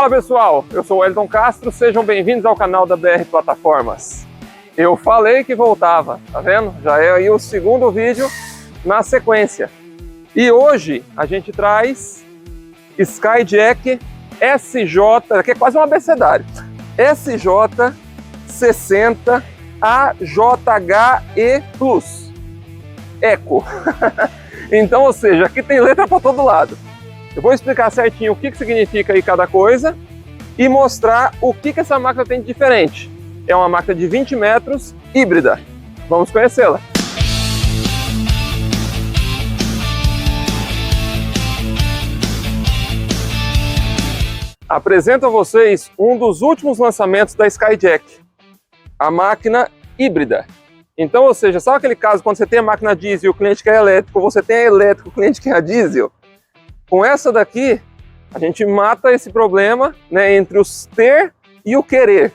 Fala pessoal, eu sou o Wellington Castro, sejam bem-vindos ao canal da BR Plataformas. Eu falei que voltava, tá vendo? Já é aí o segundo vídeo na sequência. E hoje a gente traz Skyjack SJ, que é quase um abecedário, SJ60 AJHE Plus Eco. Então, ou seja, aqui tem letra para todo lado. Eu vou explicar certinho o que significa aí cada coisa e mostrar o que essa máquina tem de diferente. É uma máquina de 20 metros, híbrida. Vamos conhecê-la. Apresento a vocês um dos últimos lançamentos da Skyjack, a máquina híbrida. Então, ou seja, sabe aquele caso quando você tem a máquina diesel e o cliente quer elétrico, você tem a elétrico, o cliente quer a diesel? Com essa daqui, a gente mata esse problema, né, entre os ter e o querer.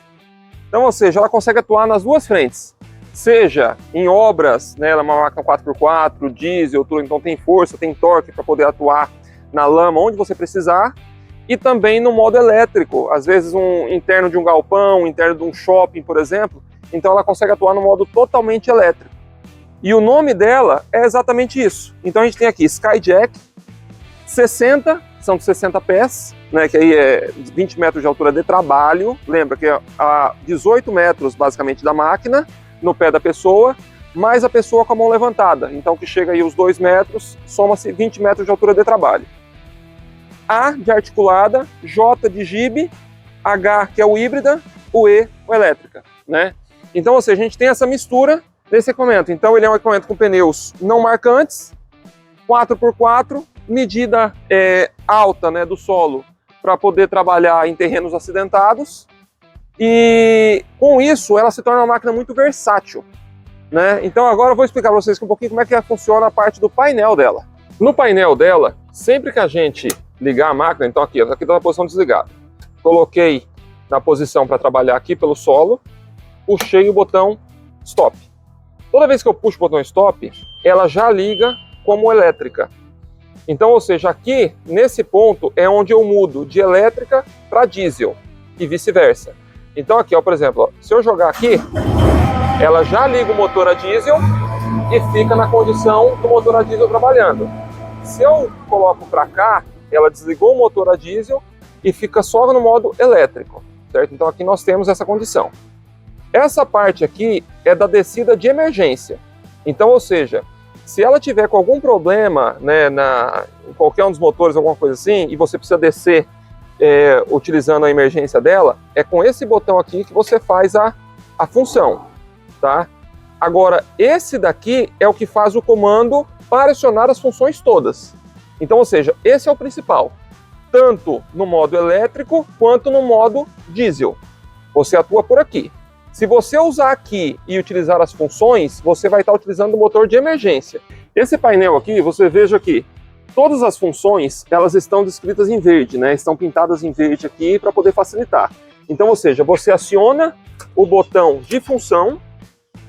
Então, ou seja, ela consegue atuar nas duas frentes. Seja em obras, né, ela é uma máquina 4x4, diesel, tudo, então tem força, tem torque para poder atuar na lama onde você precisar. E também no modo elétrico, às vezes um interno de um galpão, interno de um shopping, por exemplo. Então ela consegue atuar no modo totalmente elétrico. E o nome dela é exatamente isso. Então a gente tem aqui Skyjack 60, são de 60 pés, né, que aí é 20 metros de altura de trabalho. Lembra que é a 18 metros basicamente da máquina, no pé da pessoa, mais a pessoa com a mão levantada. Então que chega aí os 2 metros, soma-se 20 metros de altura de trabalho. A de articulada, J de jibe, H que é o híbrida, o E o elétrica, né? Então, ou seja, a gente tem essa mistura desse equipamento. Então ele é um equipamento com pneus não marcantes, 4x4, medida alta, né, do solo para poder trabalhar em terrenos acidentados, e com isso ela se torna uma máquina muito versátil, né? Então agora eu vou explicar para vocês um pouquinho como é que funciona a parte do painel dela. No painel dela, sempre que a gente ligar a máquina, então aqui está na posição desligada, coloquei na posição para trabalhar aqui pelo solo, puxei o botão stop. Toda vez que eu puxo o botão stop, ela já liga como elétrica. Então, ou seja, aqui nesse ponto é onde eu mudo de elétrica para diesel e vice-versa. Então aqui, ó, por exemplo, ó, se eu jogar aqui, ela já liga o motor a diesel e fica na condição do motor a diesel trabalhando. Se eu coloco para cá, ela desligou o motor a diesel e fica só no modo elétrico, certo? Então aqui nós temos essa condição. Essa parte aqui é da descida de emergência. Então, ou seja, se ela tiver com algum problema, né, em qualquer um dos motores, alguma coisa assim, e você precisa descer utilizando a emergência dela, é com esse botão aqui que você faz a função, tá? Agora, esse daqui é o que faz o comando para acionar as funções todas. Então, ou seja, esse é o principal, tanto no modo elétrico quanto no modo diesel. Você atua por aqui. Se você usar aqui e utilizar as funções, você vai estar utilizando o motor de emergência. Esse painel aqui, você veja aqui, todas as funções, elas estão descritas em verde, né? Estão pintadas em verde aqui para poder facilitar. Então, ou seja, você aciona o botão de função,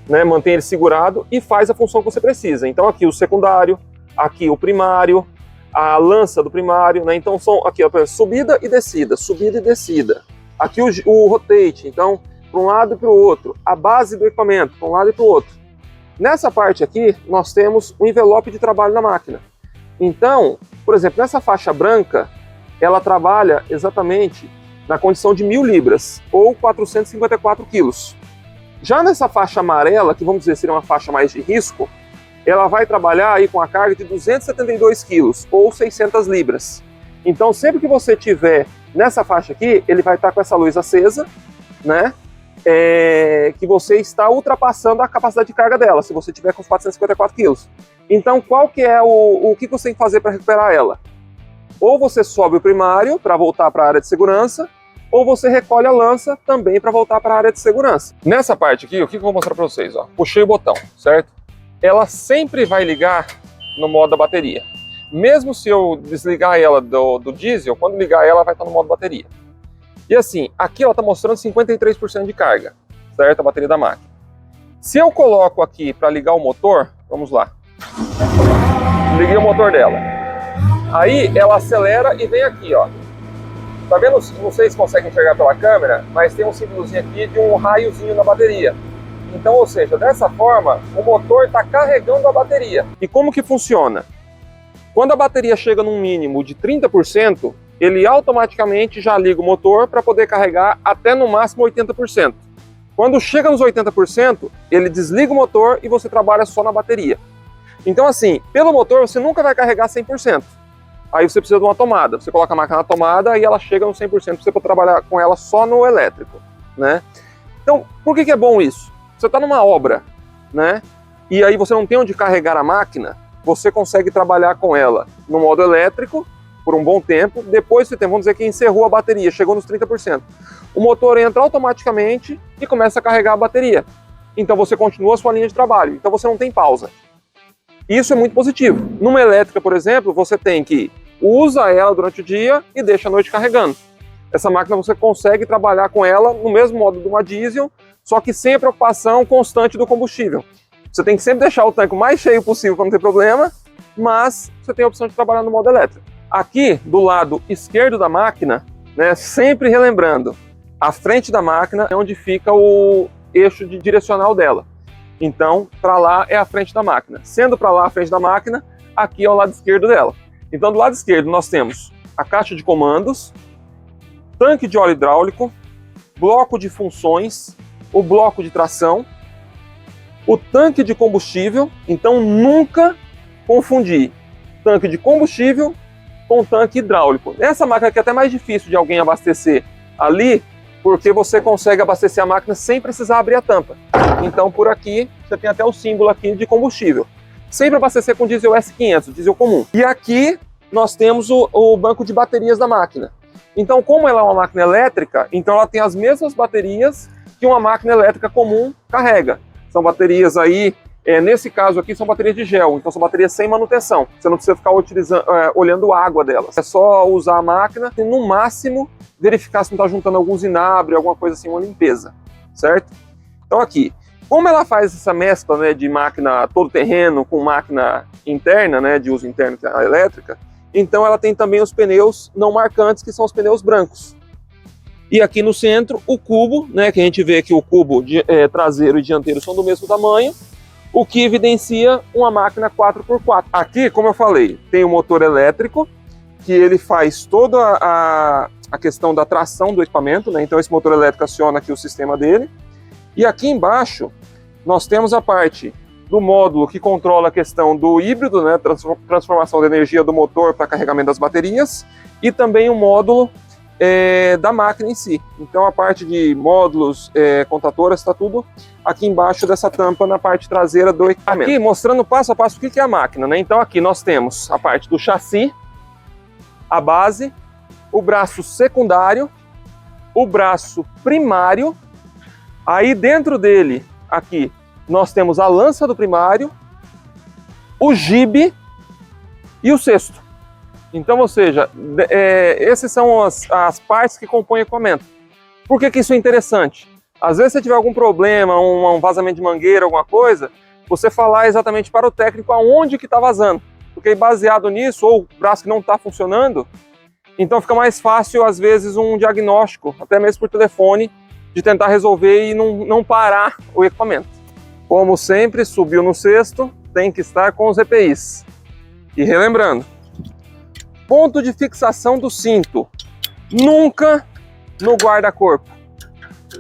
né? Mantém ele segurado e faz a função que você precisa. Então aqui o secundário, aqui o primário, a lança do primário, né? Então são aqui, ó, subida e descida, subida e descida. Aqui o rotate, então para um lado e para o outro, a base do equipamento, para um lado e para o outro. Nessa parte aqui, nós temos o envelope de trabalho da máquina. Então, por exemplo, nessa faixa branca, ela trabalha exatamente na condição de 1000 libras, ou 454 quilos. Já nessa faixa amarela, que vamos dizer seria uma faixa mais de risco, ela vai trabalhar aí com a carga de 272 quilos, ou 600 libras. Então, sempre que você tiver nessa faixa aqui, ele vai estar com essa luz acesa, né? Que você está ultrapassando a capacidade de carga dela, se você tiver com 454 quilos. Então, qual que é o que você tem que fazer para recuperar ela? Ou você sobe o primário para voltar para a área de segurança, ou você recolhe a lança também para voltar para a área de segurança. Nessa parte aqui, o que eu vou mostrar para vocês? Ó, puxei o botão, certo? Ela sempre vai ligar no modo da bateria. Mesmo se eu desligar ela do diesel, quando ligar ela vai estar no modo bateria. E assim, aqui ela está mostrando 53% de carga, certo? A bateria da máquina. Se eu coloco aqui para ligar o motor, vamos lá. Liguei o motor dela. Aí ela acelera e vem aqui, ó. Tá vendo? Não sei se consegue enxergar pela câmera, mas tem um símbolozinho aqui de um raiozinho na bateria. Então, ou seja, dessa forma, o motor está carregando a bateria. E como que funciona? Quando a bateria chega num mínimo de 30%, ele automaticamente já liga o motor para poder carregar até no máximo 80%. Quando chega nos 80%, ele desliga o motor e você trabalha só na bateria. Então assim, pelo motor você nunca vai carregar 100%. Aí você precisa de uma tomada. Você coloca a máquina na tomada e ela chega no 100% para você poder trabalhar com ela só no elétrico, né? Então, por que é bom isso? Você está numa obra, né? E aí você não tem onde carregar a máquina, você consegue trabalhar com ela no modo elétrico por um bom tempo. Depois você tem, vamos dizer que encerrou a bateria, chegou nos 30%. O motor entra automaticamente e começa a carregar a bateria. Então você continua a sua linha de trabalho, então você não tem pausa. Isso é muito positivo. Numa elétrica, por exemplo, você tem que usa ela durante o dia e deixa a noite carregando. Essa máquina você consegue trabalhar com ela no mesmo modo de uma diesel, só que sem a preocupação constante do combustível. Você tem que sempre deixar o tanque o mais cheio possível para não ter problema, mas você tem a opção de trabalhar no modo elétrico. Aqui, do lado esquerdo da máquina, né, sempre relembrando, a frente da máquina é onde fica o eixo de direcional dela. Então, para lá é a frente da máquina. Sendo para lá a frente da máquina, aqui é o lado esquerdo dela. Então, do lado esquerdo nós temos a caixa de comandos, tanque de óleo hidráulico, bloco de funções, o bloco de tração, o tanque de combustível. Então, nunca confundir tanque de combustível com tanque hidráulico. Essa máquina aqui é até mais difícil de alguém abastecer ali, porque você consegue abastecer a máquina sem precisar abrir a tampa. Então, por aqui, você tem até o símbolo aqui de combustível. Sempre abastecer com diesel S500, diesel comum. E aqui nós temos o banco de baterias da máquina. Então, como ela é uma máquina elétrica, então ela tem as mesmas baterias que uma máquina elétrica comum carrega. São baterias aí, nesse caso aqui, são baterias de gel, então são baterias sem manutenção. Você não precisa ficar olhando a água delas. É só usar a máquina e, no máximo, verificar se não está juntando algum zinabre, alguma coisa assim, uma limpeza, certo? Então aqui, como ela faz essa mescla, né, de máquina todo terreno com máquina interna, né, de uso interno, que é a elétrica, então ela tem também os pneus não marcantes, que são os pneus brancos. E aqui no centro, o cubo, né, que a gente vê que o cubo traseiro e dianteiro são do mesmo tamanho, o que evidencia uma máquina 4x4. Aqui, como eu falei, tem o motor elétrico, que ele faz toda a questão da tração do equipamento, né? Então esse motor elétrico aciona aqui o sistema dele. E aqui embaixo nós temos a parte do módulo que controla a questão do híbrido, né? Transformação da energia do motor para carregamento das baterias, e também o módulo da máquina em si. Então a parte de módulos, contatoras, está tudo aqui embaixo dessa tampa na parte traseira do equipamento. Aqui mostrando passo a passo o que é a máquina, né? Então aqui nós temos a parte do chassi, a base, o braço secundário, o braço primário. Aí dentro dele, aqui, nós temos a lança do primário, o jibe e o cesto. Então, ou seja, essas são as partes que compõem o equipamento. Por que isso é interessante? Às vezes, se tiver algum problema, um vazamento de mangueira, alguma coisa, você falar exatamente para o técnico aonde que está vazando. Porque baseado nisso, ou o braço que não está funcionando, então fica mais fácil, às vezes, um diagnóstico, até mesmo por telefone, de tentar resolver e não parar o equipamento. Como sempre, subiu no cesto, tem que estar com os EPIs. E relembrando, ponto de fixação do cinto, nunca no guarda-corpo.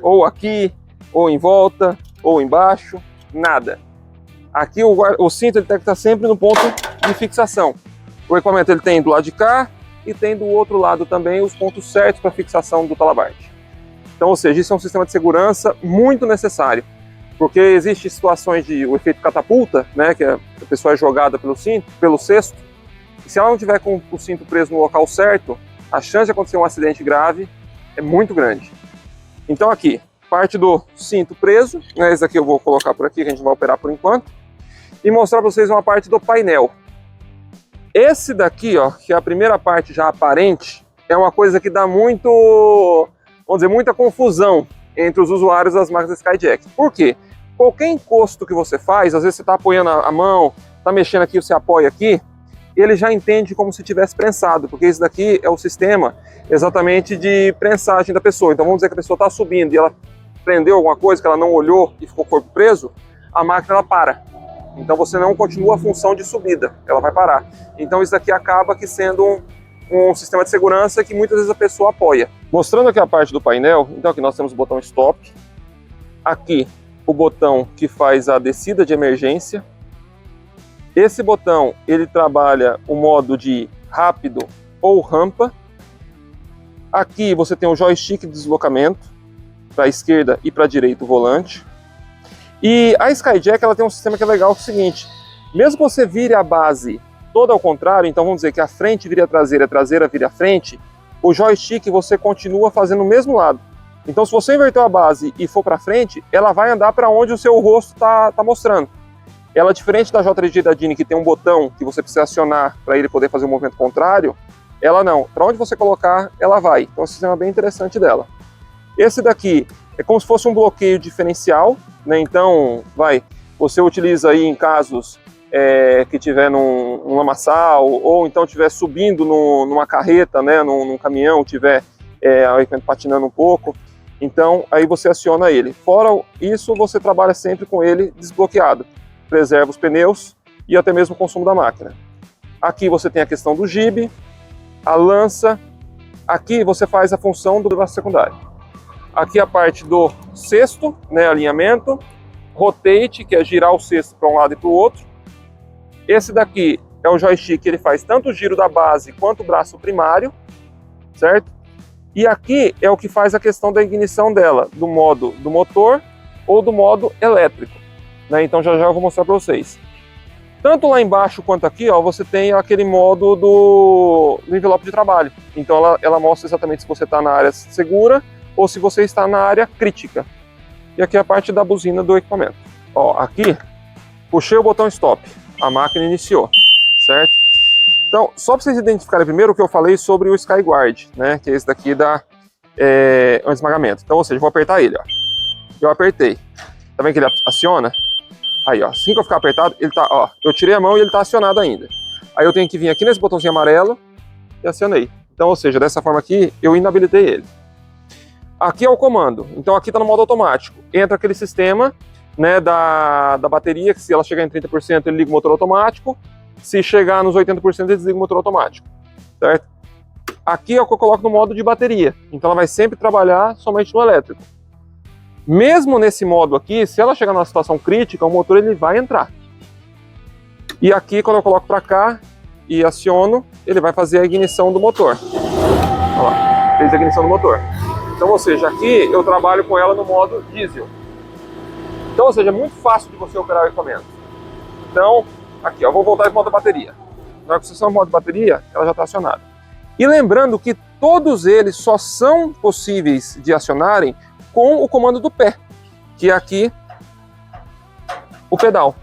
Ou aqui, ou em volta, ou embaixo, nada. Aqui o cinto ele tem que estar sempre no ponto de fixação. O equipamento ele tem do lado de cá e tem do outro lado também os pontos certos para fixação do talabarte. Então, ou seja, isso é um sistema de segurança muito necessário, porque existem situações de o efeito catapulta, né, que a pessoa é jogada pelo cinto, pelo cesto, e se ela não tiver com o cinto preso no local certo, a chance de acontecer um acidente grave é muito grande. Então aqui, parte do cinto preso, né, esse aqui eu vou colocar por aqui, que a gente vai operar por enquanto, e mostrar para vocês uma parte do painel. Esse daqui, ó, que é a primeira parte já aparente, é uma coisa que dá muito, vamos dizer, muita confusão entre os usuários das máquinas Skyjack. Por quê? Qualquer encosto que você faz, às vezes você está apoiando a mão, está mexendo aqui, você apoia aqui, ele já entende como se tivesse prensado, porque isso daqui é o sistema exatamente de prensagem da pessoa. Então vamos dizer que a pessoa está subindo e ela prendeu alguma coisa que ela não olhou e ficou o corpo preso, a máquina ela para. Então você não continua a função de subida, ela vai parar. Então isso daqui acaba que sendo um sistema de segurança que muitas vezes a pessoa apoia. Mostrando aqui a parte do painel, então aqui nós temos o botão stop, aqui o botão que faz a descida de emergência. Esse botão ele trabalha o modo de rápido ou rampa. Aqui você tem o joystick de deslocamento para a esquerda e para a direita o volante. E a Skyjack ela tem um sistema que é legal, que é o seguinte: mesmo que você vire a base toda ao contrário, então vamos dizer que a frente vire a traseira vire a frente, o joystick você continua fazendo o mesmo lado. Então se você inverter a base e for para frente, ela vai andar para onde o seu rosto está mostrando. Ela, diferente da JLG da Dini, que tem um botão que você precisa acionar para ele poder fazer o movimento contrário, ela não. Para onde você colocar, ela vai. Então é um sistema bem interessante dela. Esse daqui é como se fosse um bloqueio diferencial, né? Então, você utiliza aí em casos que tiver num lamaçal, ou então estiver subindo numa carreta, né? num caminhão, tiver o equipamento patinando um pouco. Então, aí você aciona ele. Fora isso, você trabalha sempre com ele desbloqueado. Preserva os pneus e até mesmo o consumo da máquina. Aqui você tem a questão do jibe, a lança. Aqui você faz a função do braço secundário. Aqui a parte do cesto, né, alinhamento. Rotate, que é girar o cesto para um lado e para o outro. Esse daqui é o joystick, ele faz tanto o giro da base quanto o braço primário, certo? E aqui é o que faz a questão da ignição dela, do modo do motor ou do modo elétrico. Né? Então já eu vou mostrar para vocês. Tanto lá embaixo quanto aqui, ó, você tem aquele modo do envelope de trabalho. Então ela mostra exatamente se você está na área segura ou se você está na área crítica. E aqui é a parte da buzina do equipamento. Ó, aqui, puxei o botão stop, a máquina iniciou, certo? Então, só para vocês identificarem primeiro o que eu falei sobre o Skyguard, né? Que é esse daqui da esmagamento. Então, ou seja, eu vou apertar ele, ó. Eu apertei. Tá vendo que ele aciona? Aí, ó, assim que eu ficar apertado, ele tá, ó, eu tirei a mão e ele tá acionado ainda. Aí eu tenho que vir aqui nesse botãozinho amarelo e acionei. Então, ou seja, dessa forma aqui, eu inabilitei ele. Aqui é o comando. Então aqui tá no modo automático. Entra aquele sistema, né, da bateria, que se ela chegar em 30%, ele liga o motor automático. Se chegar nos 80%, ele desliga o motor automático, certo? Aqui é o que eu coloco no modo de bateria. Então ela vai sempre trabalhar somente no elétrico. Mesmo nesse modo aqui, se ela chegar numa situação crítica, o motor ele vai entrar. E aqui, quando eu coloco para cá e aciono, ele vai fazer a ignição do motor. Olha lá, fez a ignição do motor. Então, ou seja, aqui eu trabalho com ela no modo diesel. Então, ou seja, é muito fácil de você operar o equipamento. Então, aqui, ó, eu vou voltar para o modo bateria. Na hora que você está no modo bateria, ela já está acionada. E lembrando que todos eles só são possíveis de acionarem com o comando do pé, que é aqui o pedal.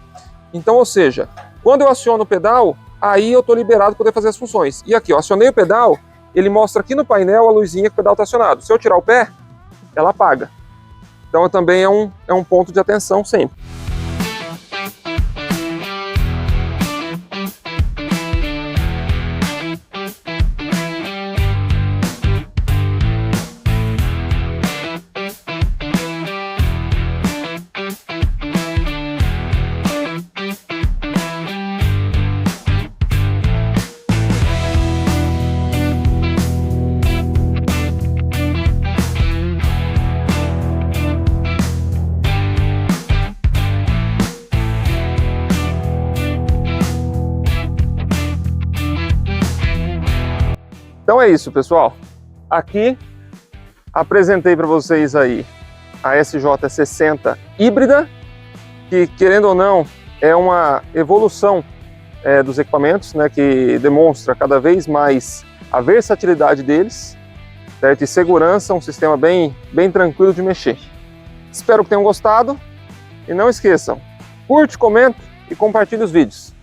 Então, ou seja, quando eu aciono o pedal, aí eu estou liberado para poder fazer as funções. E aqui, ó, acionei o pedal, ele mostra aqui no painel a luzinha que o pedal está acionado. Se eu tirar o pé, ela apaga. Então também é um ponto de atenção sempre. Então é isso, pessoal. Aqui apresentei para vocês aí a SJ60 híbrida, que, querendo ou não, é uma evolução dos equipamentos, né, que demonstra cada vez mais a versatilidade deles, certo? E segurança, um sistema bem tranquilo de mexer. Espero que tenham gostado e não esqueçam, curte, comenta e compartilhe os vídeos.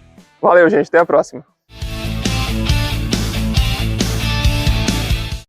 Valeu, gente, até a próxima.